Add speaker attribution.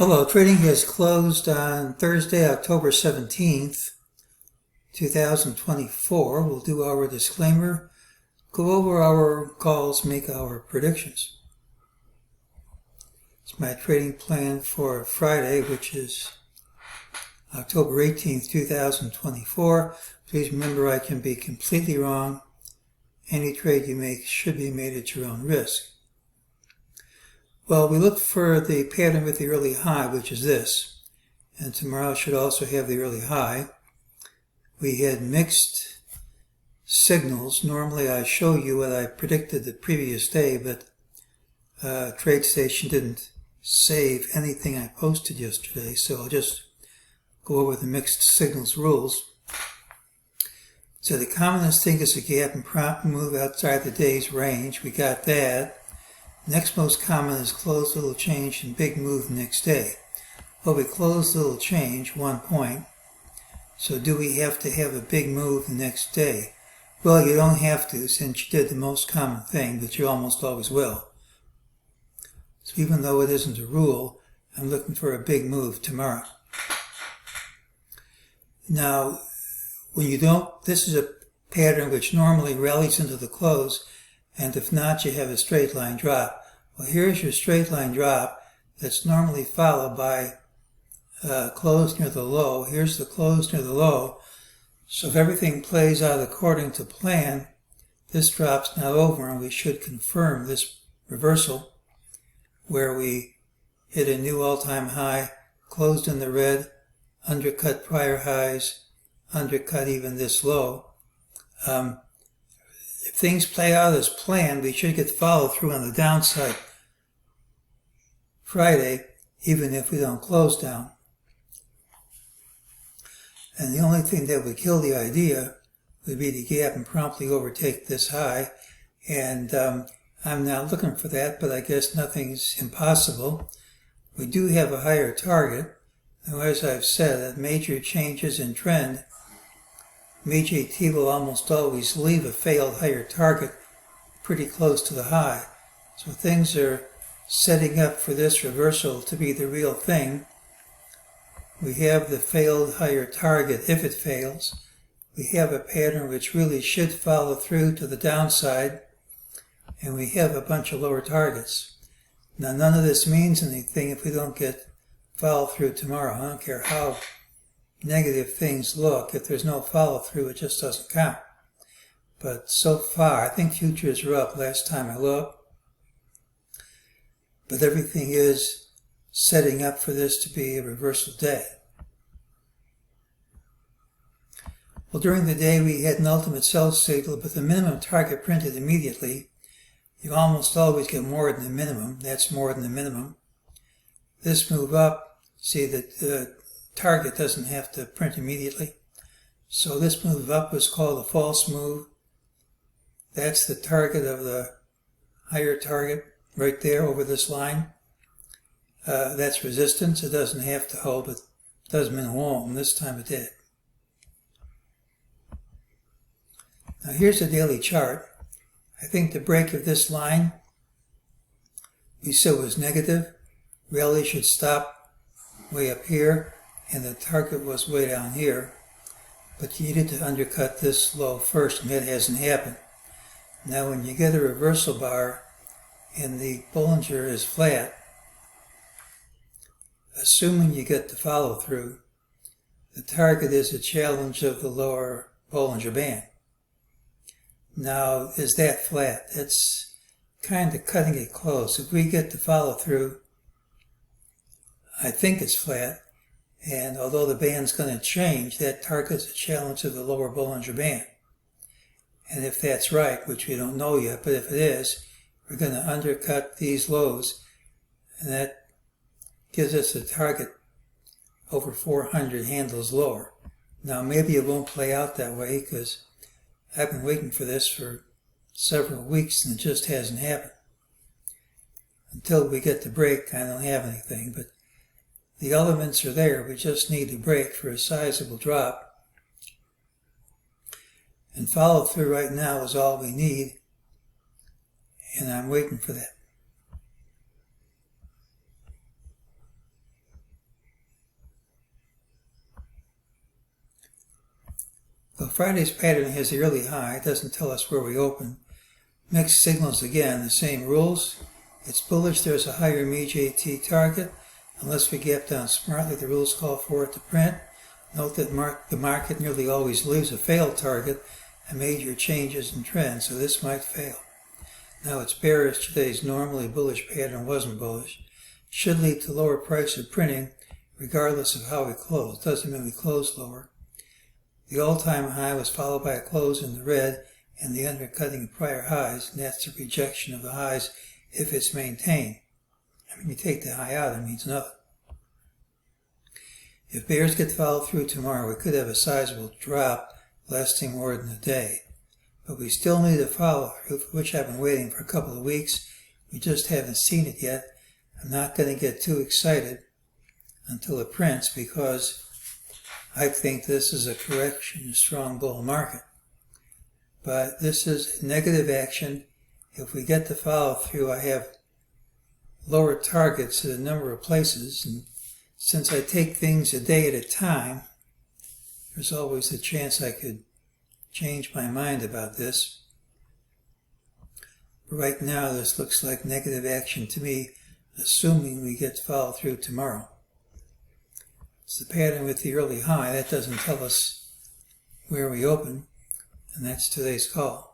Speaker 1: Hello, trading has closed on Thursday, October 17th, 2024. We'll do our disclaimer, go over our calls, make our predictions. It's my trading plan for Friday, which is October 18th, 2024. Please remember I can be completely wrong. Any trade you make should be made at your own risk. Well, we looked for the pattern with the early high, which is this, and tomorrow should also have the early high. We had mixed signals. Normally I show you what I predicted the previous day, but TradeStation didn't save anything I posted yesterday, so I'll just go over the mixed signals rules. So the commonest thing is a gap and prompt move outside the day's range. We got that. Next most common is closed little change and big move the next day. Well, we closed little change, 1 point. So do we have to have a big move the next day? Well, you don't have to, since you did the most common thing, but you almost always will. So even though it isn't a rule, I'm looking for a big move tomorrow. Now, when you don't, this is a pattern which normally rallies into the close, and if not, you have a straight line drop. Well, here's your straight line drop that's normally followed by close near the low. Here's the close near the low. So if everything plays out according to plan, this drop's not over, and we should confirm this reversal where we hit a new all-time high, closed in the red, undercut prior highs, undercut even this low. If things play out as planned, we should get follow through on the downside Friday, even if we don't close down. And the only thing that would kill the idea would be to gap and promptly overtake this high. And I'm not looking for that, but I guess nothing's impossible. We do have a higher target. And as I've said, at major changes in trend, MEJT will almost always leave a failed higher target pretty close to the high. So things are setting up for this reversal to be the real thing. We have the failed higher target if it fails. We have a pattern which really should follow through to the downside, and we have a bunch of lower targets. Now none of this means anything if we don't get follow through tomorrow. I don't care how negative things look. If there's no follow-through, it just doesn't count. But so far, I think futures are up last time I looked. But everything is setting up for this to be a reversal day. Well, during the day, we had an ultimate sell signal, but the minimum target printed immediately. You almost always get more than the minimum. That's more than the minimum. This move up, see that the target doesn't have to print immediately. So this move up was called a false move. That's the target of the higher target right there over this line. That's resistance. It doesn't have to hold, but it doesn't mean it won't, and this time it did. Now here's the daily chart. I think the break of this line we said was negative. Rally should stop way up here, and the target was way down here, but you needed to undercut this low first, and that hasn't happened. Now when you get a reversal bar and the Bollinger is flat, assuming you get the follow through, the target is a challenge of the lower Bollinger Band. Now is that flat? That's kind of cutting it close. If we get the follow through, I think it's flat. And although the band's going to change, that target's a challenge of the lower Bollinger Band. And if that's right, which we don't know yet, but if it is, we're going to undercut these lows, and that gives us a target over 400 handles lower. Now maybe it won't play out that way, because I've been waiting for this for several weeks and it just hasn't happened. Until we get the break, I don't have anything, but the elements are there. We just need a break for a sizable drop. And follow through right now is all we need. And I'm waiting for that. Well, Friday's pattern has the early high. It doesn't tell us where we open. Mixed signals again, the same rules. It's bullish, there's a higher MEJT target. Unless we gap down smartly, the rules call for it to print. Note that the market nearly always leaves a failed target and major changes in trend, so this might fail. Now it's bearish. Today's normally bullish pattern wasn't bullish. Should lead to lower price of printing regardless of how we close. Doesn't mean we close lower. The all-time high was followed by a close in the red and the undercutting of prior highs, and that's a rejection of the highs if it's maintained. And when you take the high out, it means nothing. If bears get followed through tomorrow, we could have a sizable drop lasting more than a day. But we still need a follow-through, for which I've been waiting for a couple of weeks. We just haven't seen it yet. I'm not going to get too excited until it prints, because I think this is a correction in a strong bull market. But this is negative action. If we get the follow-through, I have lower targets at a number of places, and since I take things a day at a time, there's always a chance I could change my mind about this. But right now, this looks like negative action to me, assuming we get follow through tomorrow. It's the pattern with the early high. That doesn't tell us where we open, and that's today's call.